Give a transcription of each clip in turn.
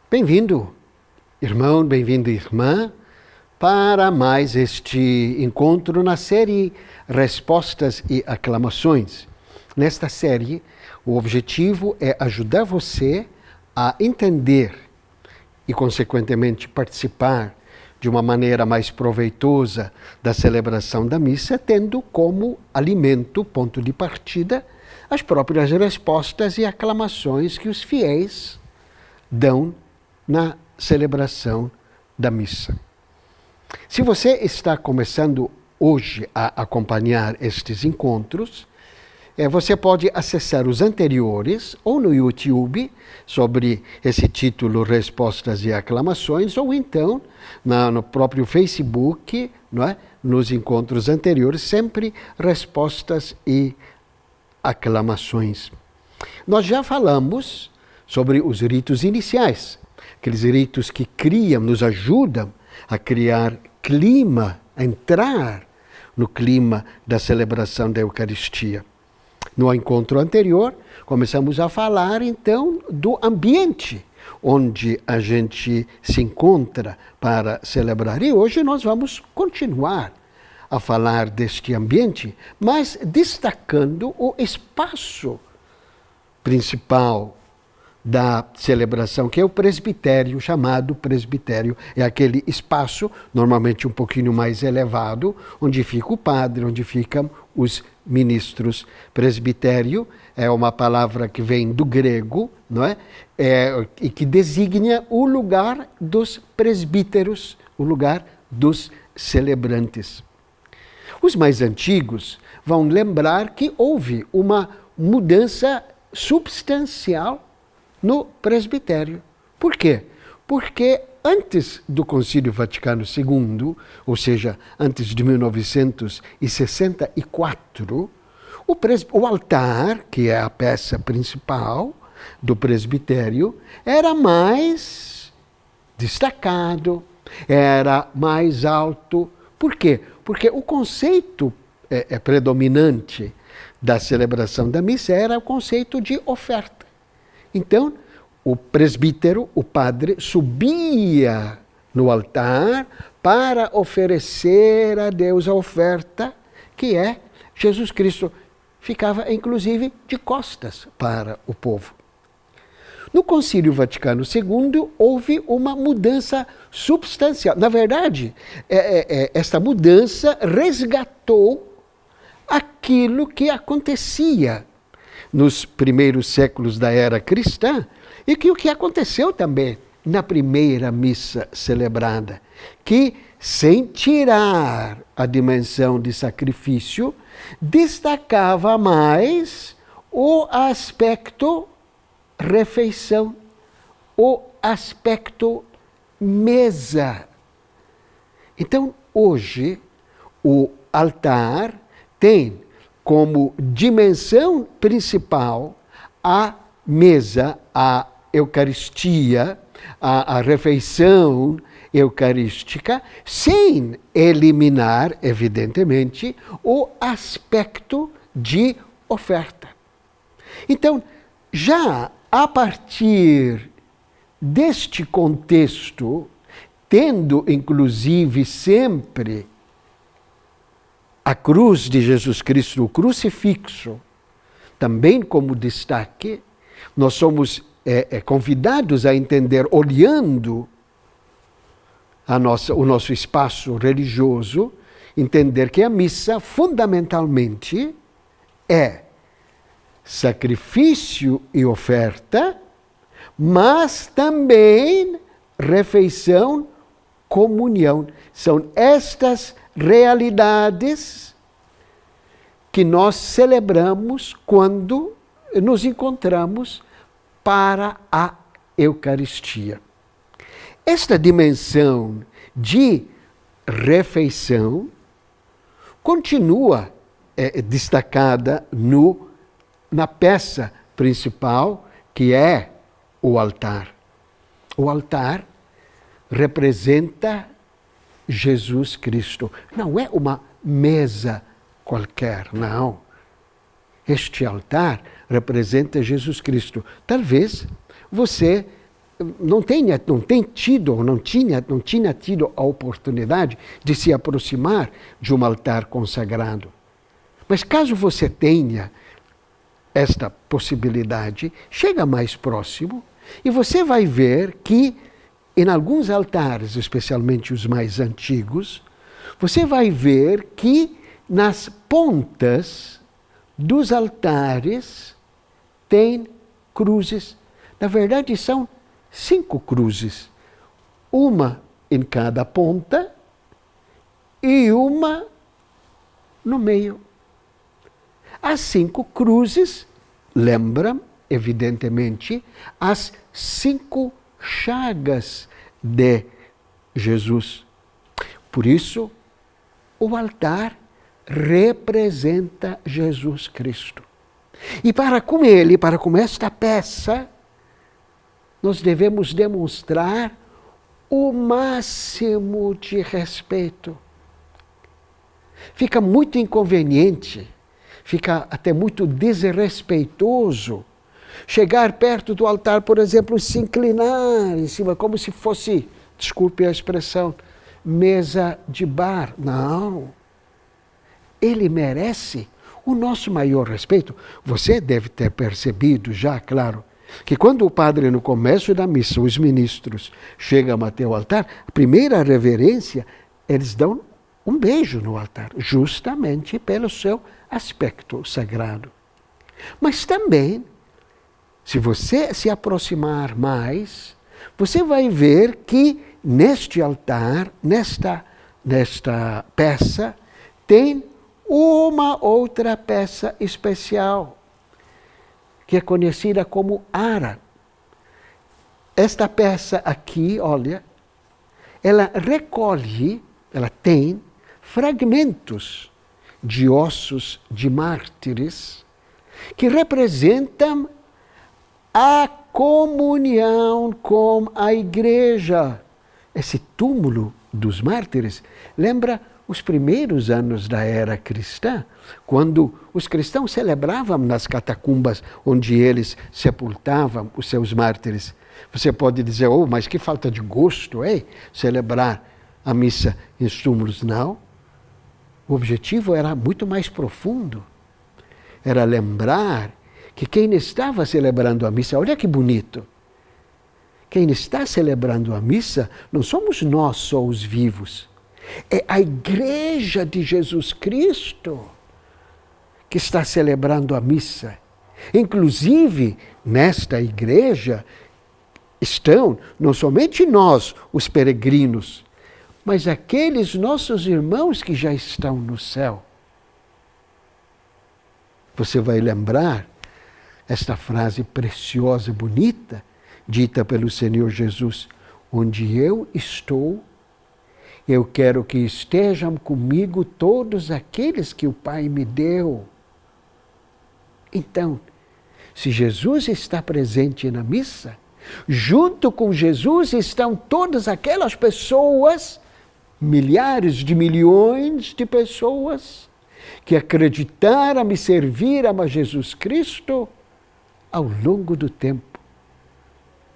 Bem-vindo, irmão, bem-vindo, irmã, para mais este encontro na série Respostas e Aclamações. Nesta série, o objetivo é ajudar você a entender e, consequentemente, participar de uma maneira mais proveitosa da celebração da missa, tendo como alimento, ponto de partida, as próprias respostas e aclamações que os fiéis dão na celebração da missa. Se você está começando hoje a acompanhar estes encontros, você pode acessar os anteriores ou no YouTube sobre esse título Respostas e Aclamações, ou então no próprio Facebook, não é? Nos encontros anteriores, sempre Respostas e Aclamações. Nós já falamos sobre os ritos iniciais, aqueles ritos que nos ajudam a criar clima, a entrar no clima da celebração da Eucaristia. No encontro anterior, começamos a falar então do ambiente onde a gente se encontra para celebrar. E hoje nós vamos continuar a falar deste ambiente, mas destacando o espaço principal da celebração, que é o presbitério, chamado presbitério. É aquele espaço, normalmente um pouquinho mais elevado, onde fica o padre, onde ficam os ministros. Presbitério é uma palavra que vem do grego, não é? E que designa o lugar dos presbíteros, o lugar dos celebrantes. Os mais antigos vão lembrar que houve uma mudança substancial no presbitério. Por quê? Porque antes do Concílio Vaticano II, ou seja, antes de 1964, o altar, que é a peça principal do presbitério, era mais destacado, era mais alto. Por quê? Porque o conceito predominante da celebração da missa era o conceito de oferta. Então, o presbítero, o padre, subia no altar para oferecer a Deus a oferta, que é Jesus Cristo. Ficava, inclusive, de costas para o povo. No Concílio Vaticano II, houve uma mudança substancial. Na verdade, esta mudança resgatou aquilo que acontecia nos primeiros séculos da era cristã e que o que aconteceu também na primeira missa celebrada, que, sem tirar a dimensão de sacrifício, destacava mais o aspecto refeição, o aspecto mesa. Então, hoje, o altar tem como dimensão principal a mesa, a Eucaristia, a refeição eucarística, sem eliminar, evidentemente, o aspecto de oferta. Então, já a partir deste contexto, tendo inclusive sempre a cruz de Jesus Cristo, o crucifixo, também como destaque, nós somos convidados a entender, olhando o nosso espaço religioso, entender que a missa, fundamentalmente, é sacrifício e oferta, mas também refeição, comunhão. São estas realidades que nós celebramos quando nos encontramos para a Eucaristia. Esta dimensão de refeição continua destacada na peça principal, que é o altar. O altar representa Jesus Cristo. Não é uma mesa qualquer, não. Este altar representa Jesus Cristo. Talvez você não tinha tido a oportunidade de se aproximar de um altar consagrado. Mas caso você tenha esta possibilidade, chega mais próximo e você vai ver que em alguns altares, especialmente os mais antigos, você vai ver que nas pontas dos altares tem cruzes. Na verdade, são 5 cruzes. Uma em cada ponta e uma no meio. As 5 cruzes lembram, evidentemente, as 5 chagas de Jesus. Por isso, o altar representa Jesus Cristo. E para com esta peça, nós devemos demonstrar o máximo de respeito. Fica muito inconveniente, fica até muito desrespeitoso chegar perto do altar, por exemplo, se inclinar em cima, como se fosse, desculpe a expressão, mesa de bar. Não. Ele merece o nosso maior respeito. Você deve ter percebido já, claro, que quando o padre, no começo da missa, os ministros, chegam até o altar, a primeira reverência, eles dão um beijo no altar, justamente pelo seu aspecto sagrado. Mas também, se você se aproximar mais, você vai ver que neste altar, nesta peça, tem uma outra peça especial, que é conhecida como ara. Esta peça aqui, olha, ela recolhe, ela tem fragmentos de ossos de mártires que representam a comunhão com a igreja. Esse túmulo dos mártires lembra os primeiros anos da era cristã, quando os cristãos celebravam nas catacumbas onde eles sepultavam os seus mártires. Você pode dizer, mas que falta de gosto, celebrar a missa em túmulos. Não. O objetivo era muito mais profundo. Era lembrar que quem estava celebrando a missa, olha que bonito, quem está celebrando a missa não somos nós só os vivos, é a igreja de Jesus Cristo que está celebrando a missa. Inclusive, nesta igreja estão não somente nós, os peregrinos, mas aqueles nossos irmãos que já estão no céu. Você vai lembrar esta frase preciosa e bonita, dita pelo Senhor Jesus: onde eu estou, eu quero que estejam comigo todos aqueles que o Pai me deu. Então, se Jesus está presente na missa, junto com Jesus estão todas aquelas pessoas, milhares de milhões de pessoas, que acreditaram e serviram a Jesus Cristo ao longo do tempo.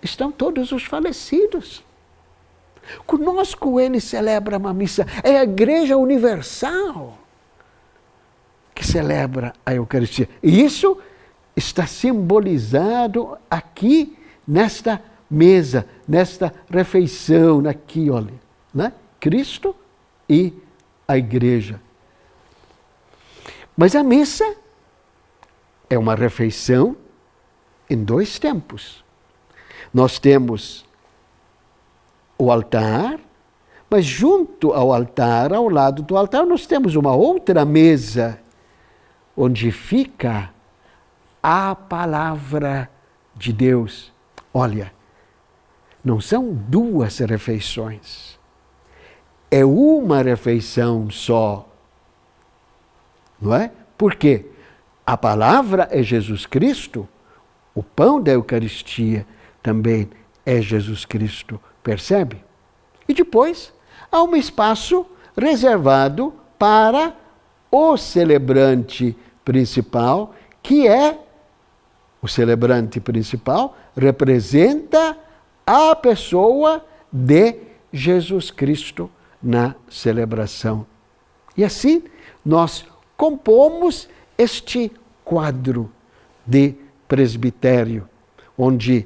Estão todos os falecidos. Conosco ele celebra uma missa. É a Igreja Universal que celebra a Eucaristia. E isso está simbolizado aqui nesta mesa, nesta refeição, aqui, olha, né? Cristo e a Igreja. Mas a missa é uma refeição em 2 tempos. Nós temos o altar, mas junto ao altar, ao lado do altar, nós temos uma outra mesa, onde fica a palavra de Deus. Olha, não são 2 refeições, é uma refeição só. Não é? Porque a palavra é Jesus Cristo, o pão da Eucaristia também é Jesus Cristo, percebe? E depois há um espaço reservado para o celebrante principal, que é, o celebrante principal representa a pessoa de Jesus Cristo na celebração. E assim nós compomos este quadro de presbitério, onde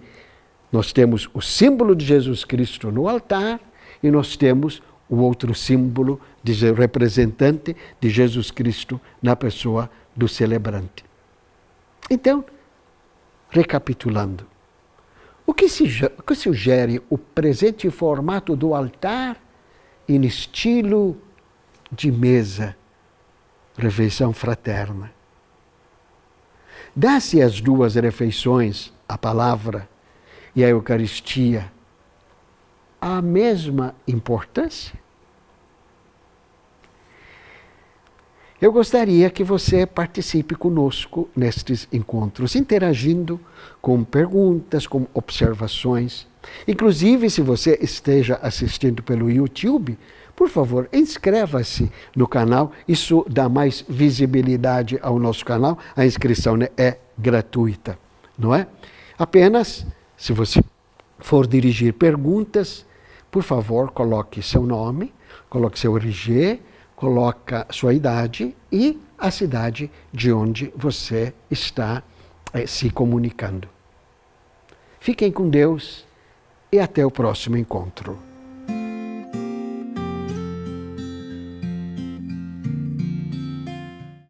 nós temos o símbolo de Jesus Cristo no altar e nós temos o outro símbolo de representante de Jesus Cristo na pessoa do celebrante. Então, recapitulando, o que sugere o presente formato do altar em estilo de mesa, refeição fraterna? Dá-se às duas refeições, a palavra e a Eucaristia, a mesma importância? Eu gostaria que você participe conosco nestes encontros, interagindo com perguntas, com observações. Inclusive, se você esteja assistindo pelo YouTube, por favor, inscreva-se no canal. Isso dá mais visibilidade ao nosso canal. A inscrição é gratuita, não é? Apenas, se você for dirigir perguntas, por favor, coloque seu nome, coloque seu RG, coloca sua idade e a cidade de onde você está se comunicando. Fiquem com Deus e até o próximo encontro.